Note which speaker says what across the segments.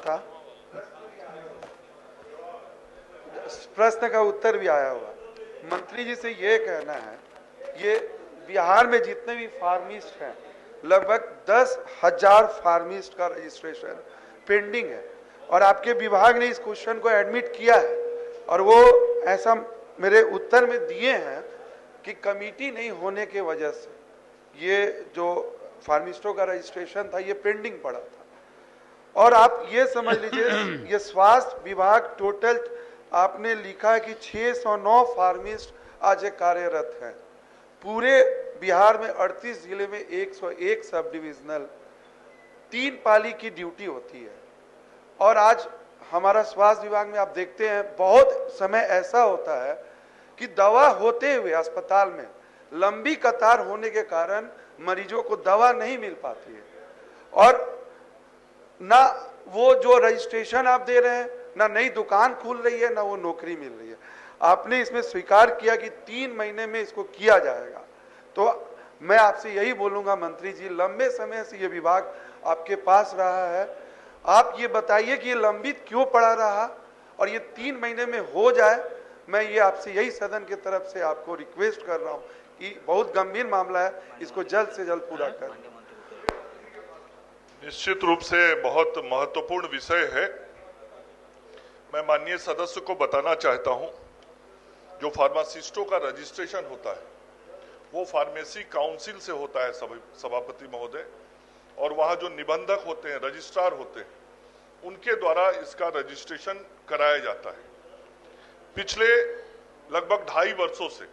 Speaker 1: था, प्रश्न का उत्तर भी आया हुआ। मंत्री जी से ये कहना है, ये बिहार में जितने भी फार्मिस्ट हैं लगभग 10,000 फार्मिस्ट का रजिस्ट्रेशन पेंडिंग है और आपके विभाग ने इस क्वेश्चन को एडमिट किया है और वो ऐसा मेरे उत्तर में दिए हैं कि कमिटी नहीं होने के वजह से ये जो फार्मिस्टों का रजिस्ट्रेशन था ये पेंडिंग पड़ा था। और आप ये समझ लीजिए ये स्वास्थ्य विभाग टोटल आपने लिखा है कि 609 फार्मिस्ट आज कार्यरत हैं। पूरे बिहार में 38 जिले में 101 सब डिविजनल 3 पाली की ड्यूटी होती है। और आज हमारा स्वास्थ्य विभाग में आप देखते हैं बहुत समय ऐसा होता है कि दवा होते हुए अस्पताल में लंबी कतार होने के कारण मरीजों को दवा नहीं मिल पाती है और ना वो जो रजिस्ट्रेशन आप दे रहे हैं, ना नई दुकान खुल रही है, ना वो नौकरी मिल रही है। आपने इसमें स्वीकार किया कि 3 महीने में इसको किया जाएगा, तो मैं आपसे यही बोलूंगा मंत्री जी, लंबे समय से ये विभाग आपके पास रहा है, आप ये बताइए कि ये लंबित क्यों पड़ा रहा और ये 3 महीने में हो जाए। मैं ये आपसे यही सदन की तरफ से आपको रिक्वेस्ट कर रहा हूँ कि बहुत गंभीर मामला है, इसको जल्द से जल्द पूरा करें।
Speaker 2: निश्चित रूप से बहुत महत्वपूर्ण विषय है। मैं माननीय सदस्य को बताना चाहता हूं, जो फार्मासिस्टों का रजिस्ट्रेशन होता है वो फार्मेसी काउंसिल से होता है सभापति महोदय, और वहां जो निबंधक होते हैं, रजिस्ट्रार होते हैं, उनके द्वारा इसका रजिस्ट्रेशन कराया जाता है। पिछले लगभग 2.5 वर्षों से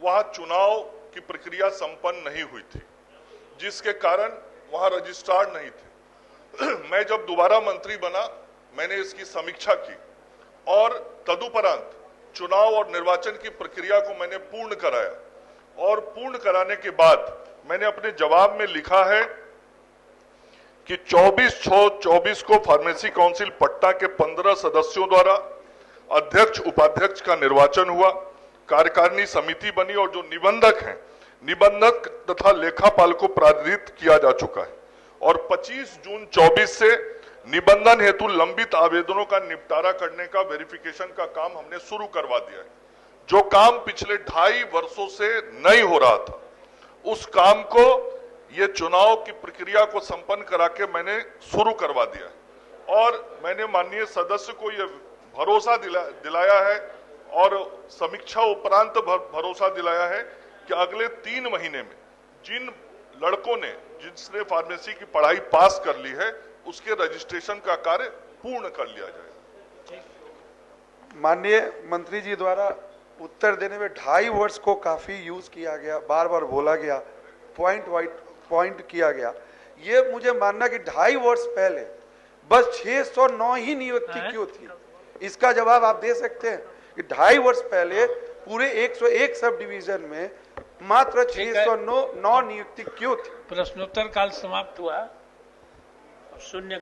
Speaker 2: वहां चुनाव की प्रक्रिया संपन्न नहीं हुई थी, जिसके कारण वहां रजिस्ट्रार नहीं थे। मैं जब दोबारा मंत्री बना मैंने इसकी समीक्षा की और तदुपरांत चुनाव और निर्वाचन की प्रक्रिया को मैंने पूर्ण कराया और पूर्ण कराने के बाद मैंने अपने जवाब में लिखा है कि 24/6/24 को फार्मेसी काउंसिल पटना के 15 सदस्यों द्वारा अध्यक्ष उपाध्यक्ष का निर्वाचन हुआ, कार्यकारिणी समिति बनी और जो निबंधक हैं, निबंधक तथा लेखापाल को प्राधिकृत किया जा चुका है और 25 जून 24 से निबंधन हेतु लंबित आवेदनों का निपटारा करने का वेरिफिकेशन का काम हमने शुरू करवा दिया है। जो काम पिछले 2.5 वर्षों से नहीं हो रहा था, उस काम को ये चुनाव की प्रक्रिया को संपन्न करा के मैंने शुरू करवा दिया है और मैंने माननीय सदस्य को ये भरोसा दिलाया है और समीक्षा उपरांत भरोसा दिलाया है कि अगले 3 महीने में जिन लड़कों ने जिसने फार्मेसी की पढ़ाई पास कर ली है उसके रजिस्ट्रेशन का कार्य पूर्ण कर लिया जाएगा।
Speaker 1: माननीय मंत्री जी द्वारा उत्तर देने में 2.5 वर्ष को काफी यूज किया गया, बार बार बोला गया, पॉइंट किया गया। ये मुझे मानना कि 2.5 वर्ष पहले बस 609 ही नियुक्ति क्यों थी, इसका जवाब आप दे सकते हैं कि 2.5 वर्ष पहले पूरे 101 सब डिवीजन में मात्र 609 नियुक्ति क्यों थी।
Speaker 3: प्रश्नोत्तर काल समाप्त हुआ। शून्य